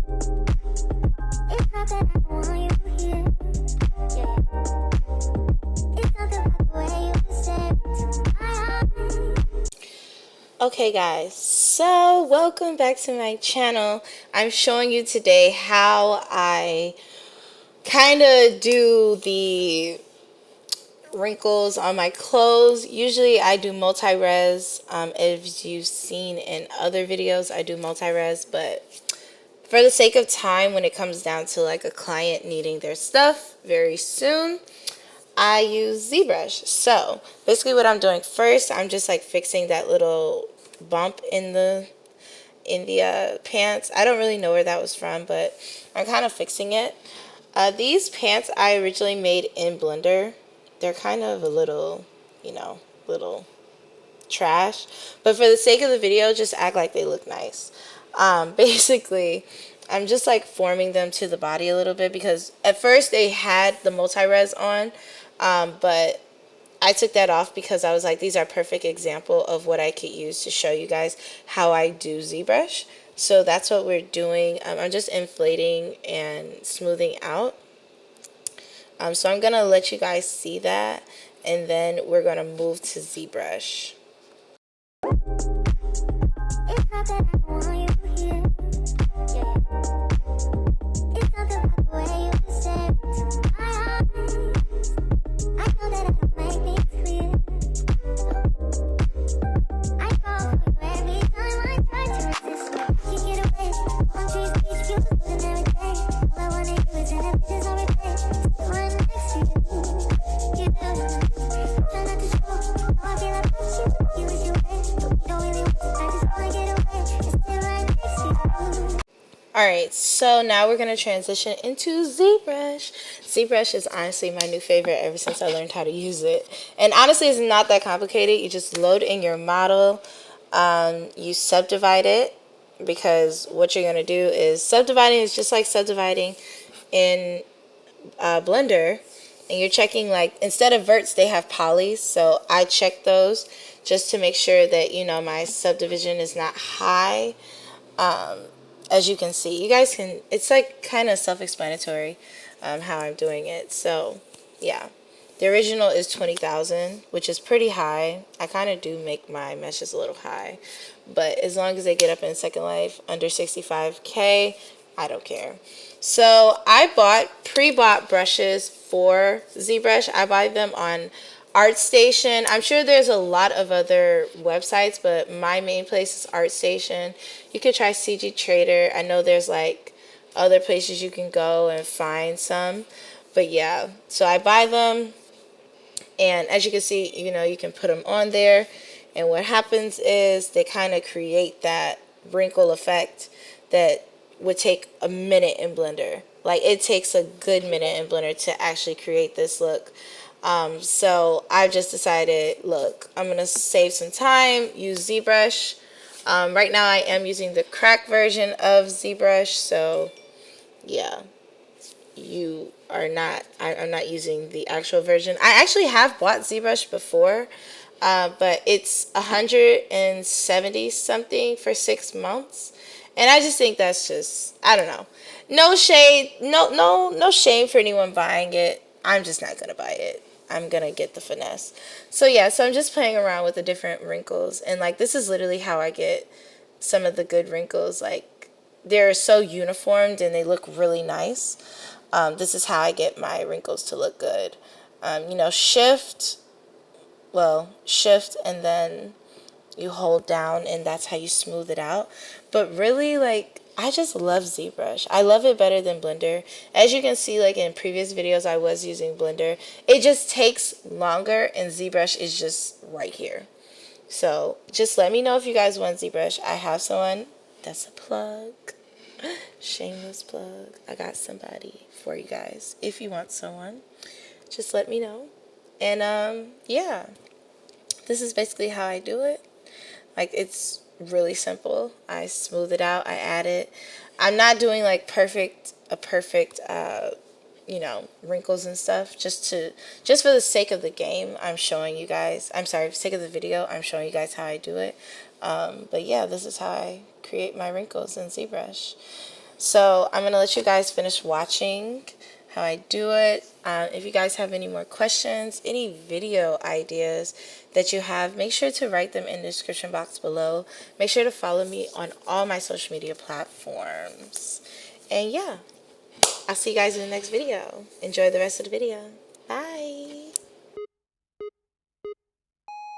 It's not that I want you here. Yeah. It's not the way you say to my eyes. Okay guys, so welcome back to my channel. I'm showing you today how I kind of do the wrinkles on my clothes. Usually I do multi-res. As you've seen in other videos, I do multi-res, but for the sake of time, when it comes down to like a client needing their stuff very soon, I use ZBrush. So basically what I'm doing first, I'm just like fixing that little bump in the pants. I don't really know where that was from, but I'm kind of fixing it. These pants I originally made in Blender. They're kind of a little, little trash. But for the sake of the video, just act like they look nice. Basically, I'm just like forming them to the body a little bit because at first they had the multi-res on, but I took that off because I was like, these are a perfect example of what I could use to show you guys how I do ZBrush. So that's what we're doing. I'm just inflating and smoothing out. So I'm going to let you guys see that, and then we're going to move to ZBrush. It's not that I want you here. Yeah. It's not the way you say to my eyes. I know that I can make things clear. I fall for you every time I try to resist. You get away. Palm trees, beach views, and every day. All I wanna do is end up just on replay. Right next to you. You do. Try not to show how I feel about you. You wish you were, but we don't really want. I just wanna get away and stay right next to you. Alright, so now we're going to transition into ZBrush. ZBrush is honestly my new favorite ever since I learned how to use it. And honestly, it's not that complicated. You just load in your model, you subdivide it, because what you're going to do is subdividing is just like subdividing in Blender. And you're checking, like, instead of verts, they have polys. So I check those just to make sure that, my subdivision is not high. As you can see, you guys can, it's like kind of self-explanatory how I'm doing it. So yeah, the original is 20,000, which is pretty high. I kind of do make my meshes a little high, but as long as they get up in Second Life under 65K, I don't care. So I pre-bought brushes for ZBrush. I buy them on ArtStation. I'm sure there's a lot of other websites, but my main place is ArtStation. You could try CG Trader. I know there's like other places you can go and find some, but yeah. So I buy them, and as you can see, you can put them on there, and what happens is they kind of create that wrinkle effect that would take a minute in Blender. Like, it takes a good minute in Blender to actually create this look. So I've just decided, look, I'm going to save some time, use ZBrush. Right now I am using the cracked version of ZBrush, so yeah, I'm not using the actual version. I actually have bought ZBrush before, but it's 170 something for 6 months. And I just think that's just, I don't know. No shade, no shame for anyone buying it. I'm just not going to buy it. I'm going to get the finesse. So yeah, so I'm just playing around with the different wrinkles. And like, this is literally how I get some of the good wrinkles. Like, they're so uniformed and they look really nice. This is how I get my wrinkles to look good. Shift and then you hold down, and that's how you smooth it out. But really, like, I just love ZBrush. I love it better than Blender. As you can see, like in previous videos, I was using Blender. It just takes longer, and ZBrush is just right here. So just let me know if you guys want ZBrush. I have someone. That's a plug. Shameless plug. I got somebody for you guys. If you want someone, just let me know. And yeah, this is basically how I do it. Like, it's really simple. I smooth it out. I add it. I'm not doing like perfect wrinkles and stuff. Just for the sake of the game, I'm showing you guys. I'm sorry, for the sake of the video, I'm showing you guys how I do it. But yeah, this is how I create my wrinkles in ZBrush. So I'm going to let you guys finish watching how I do it. If you guys have any more questions, any video ideas that you have, make sure to write them in the description box below. Make sure to follow me on all my social media platforms. And yeah, I'll see you guys in the next video. Enjoy the rest of the video. Bye.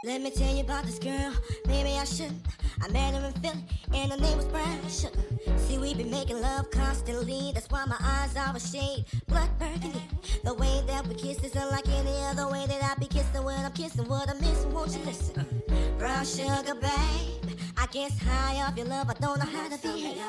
Let me tell you about this girl, maybe I shouldn't. I met her in Philly, and her name was Brown Sugar. See, we been making love constantly, that's why my eyes are a shade blood burgundy. The way that we kiss is unlike any other way that I be kissing when I'm kissing what I'm missing, won't you listen? Brown sugar, babe, I guess high off your love, I don't know how to behave.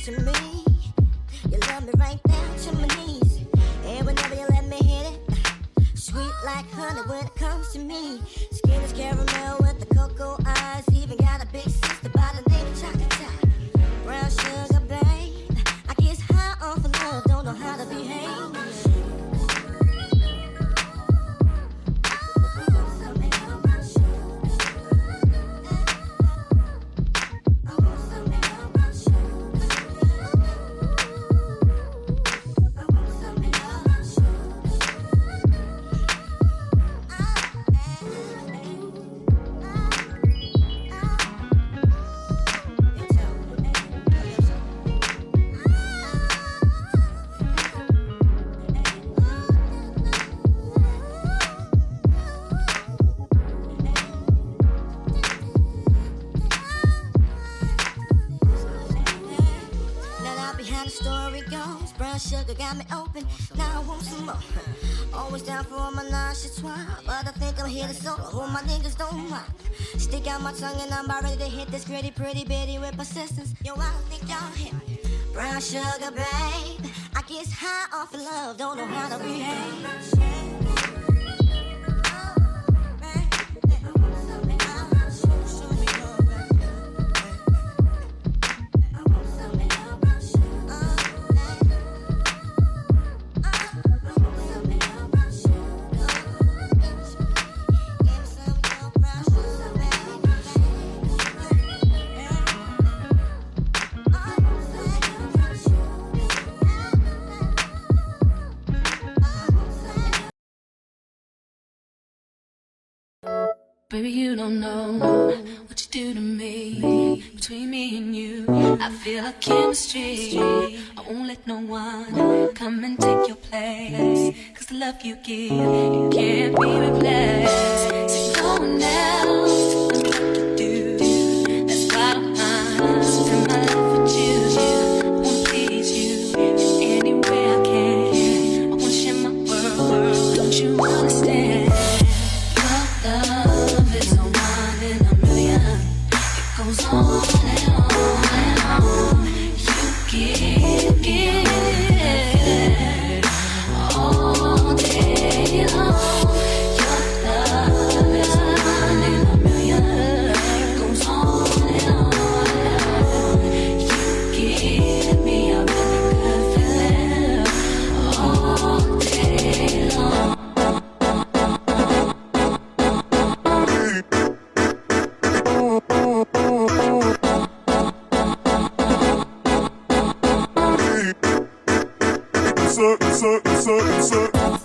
To me, you love me right down to my knees, and whenever you let me hit it, sweet like honey when it comes to me. Skin is caramel with the cocoa eyes, even got a big sister by the name of Chocolate. Brown sugar, babe, I guess high off of love, don't know how to behave. Story goes, brown sugar got me open, now I want some more. Always down for all my non-chitois, but I think I'm here to solo, hold my niggas don't mind. Stick out my tongue and I'm about ready to hit this gritty, pretty bitty with persistence. Yo, I don't think y'all hit me. Brown sugar, babe, I guess high off of love, don't know how to behave. Baby, you don't know what you do to me. Between me and you, I feel a chemistry. I won't let no one come and take your place, 'cause the love you give, it can't be replaced. So no one else knows what to do. That's why I'm spend my life with you. I won't please you in any way I can. I won't share my world, don't you understand? Your love is a one in a million. It goes on and on and on. You give all day long. Your love is a one in a million. It goes on and on and on. You give me a really good feeling all day long. What's up?